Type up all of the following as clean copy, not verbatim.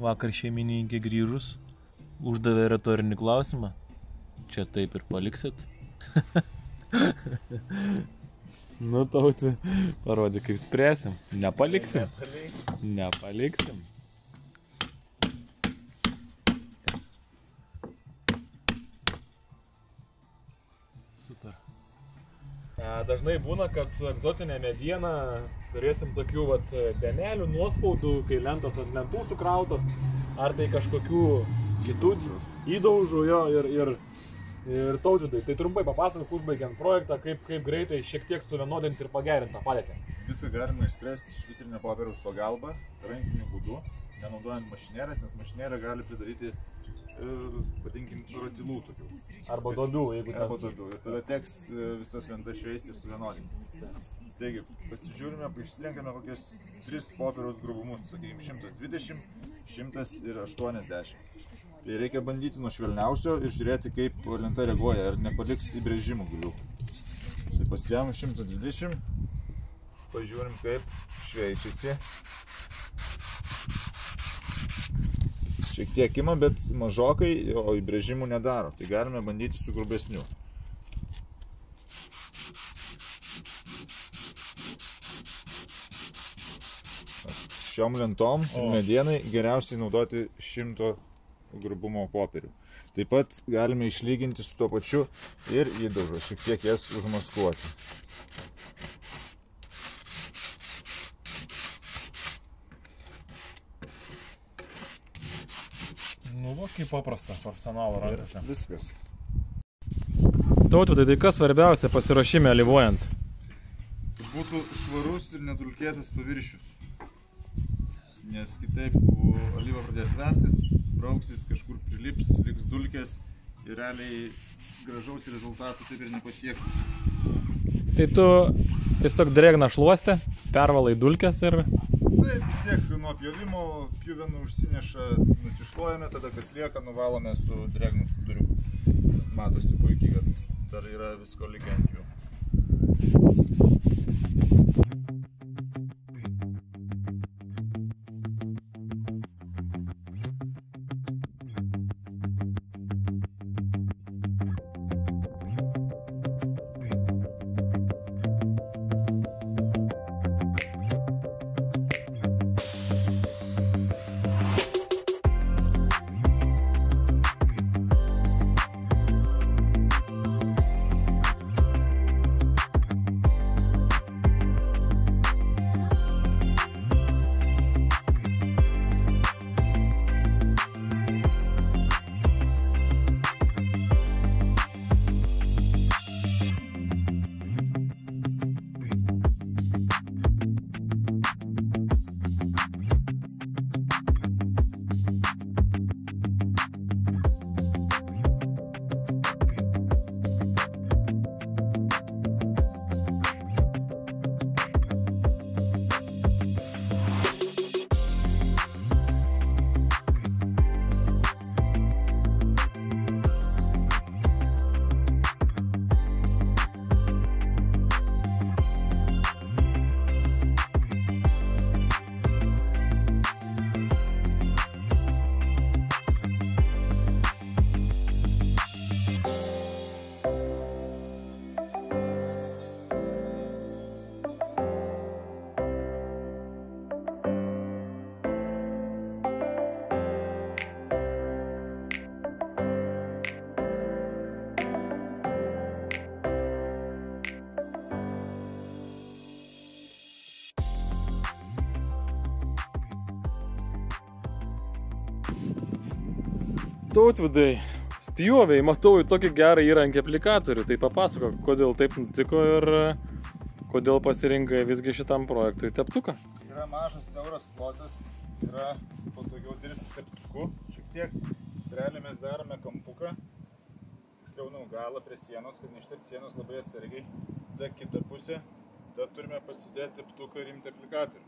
Vakar šeimininkė grįžus uždavė retorinį klausimą. Čia taip ir paliksit? Nu, Tauti, parodė, kaip spręsim. Nepaliksim. Nepaliksim. Super. Dažnai būna, kad su egzotinė mediena turėsim tokių denelių, nuospaudų, kai lentos ant lentų sukrautos, ar tai kažkokių kitų įdaužų jo ir Tautvydai. Tai trumpai papasakok, užbaigiant projektą, kaip greitai šiek tiek suvienodinti ir pagerinti tą padėtį. Viską galima išspręsti švitrinio popieriaus pagalba, rankiniu būdu, nenaudojant mašinėlės, nes mašinėlė gali pridaryti, vadinkim, ratilų tokių. Arba duobių, jeigu ten. Arba duobių. Ir tada teks visas lentas šveisti ir suvienodinti. Taigi, pasižiūrime, išsirenkame kokius 3 popieriaus grubumus, sakykime, 120, 100 ir 80. Tai reikia bandyti nuo švelniausio ir žiūrėti, kaip lenta reaguoja, ar nepaliks įbrėžimų gilių. Tai pasiėmam 120, pažiūrim, kaip šveičiasi. Šiek tiek ima, bet mažokai, o įbrėžimų nedaro. Tai galime bandyti su grubesniu. Šiom lentom medienai geriausiai naudoti 100 grubumo popierių. Taip pat galime išlyginti su tuo pačiu ir įdaužą, šiek tiek jas užmaskuoti. Nu, va, kaip paprasta, profesionalo rankose. Viskas. Tautvydai, tai kas svarbiausia pasiruošime alyvuojant? Būtų švarus ir nedulkėtas paviršius. Nes kitaip alyva pradės veltis, brauksis, kažkur prilips, liks dulkės ir realiai gražaus rezultatų taip ir nepasieks. Tai tu tiesiog drėgną šluostę, pervalai dulkės ir... Taip, vis tiek nuo pjovimo pjuvenų užsineša, nusišluojame, tada kas lieka, nuvalome su drėgnu skuduriuku. Matosi puikiai, kad dar yra visko likę ant jų. Tautvydai, spjoviai, matau tokį gerą įrankį aplikatorių, tai papasakok, kodėl taip nutiko ir kodėl pasirinkai visgi šitam projektui teptuką. Yra mažas siauras plotas, yra patogiau dirbti teptuku, šiek tiek realiai mes darome kampuką, tiksliau galą prie sienos, kad neištepti sienos labai atsargiai, tada kitą pusę, tada turime pasidėti teptuką ir imti aplikatorių.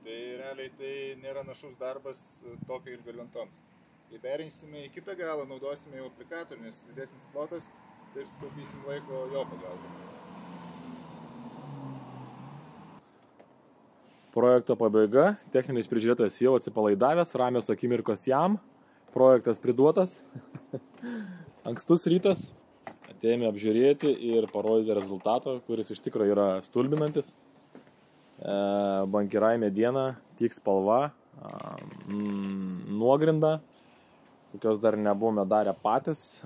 Tai realiai tai nėra našus darbas tokiai ir lentoms. Kai perinsime į kitą galą, naudosime jau aplikatorių, nes didesnis plotas, taip sutaupysim laiko jo pagalbą. Projekto pabaiga, techninis prižiūrėtojas jau atsipalaidavęs, ramios akimirkos jam, projektas priduotas, ankstus rytas, atėjome apžiūrėti ir parodyti rezultatą, kuris iš tikrųjų yra stulbinantis. Bankirai mediena, tik spalva, nuogrinda, kokios dar nebuvome darę patys,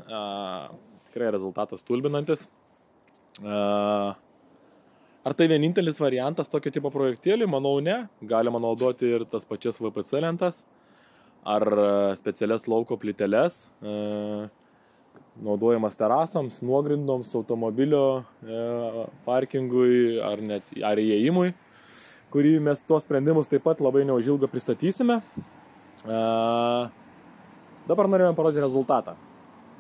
tikrai rezultatas stulbinantis. Ar tai vienintelis variantas tokio tipo projektėlį? Manau, ne. Galima naudoti ir tas pačias VPC lentas ar specialias lauko plyteles, naudojamas terasams, nuogrindoms, automobilio parkingui ar įėjimui, kurį mes tuos sprendimus taip pat labai neužilgo pristatysime. Dabar norėjome parodyti rezultatą.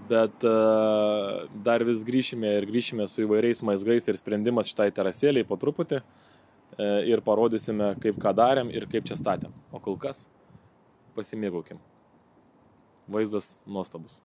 Bet dar vis grįšime su įvairiais maizgais ir sprendimas šitai terasėliai po truputį ir parodysime, kaip ką darėm ir kaip čia statėm. O kol kas pasimėgaukim. Vaizdas nuostabus.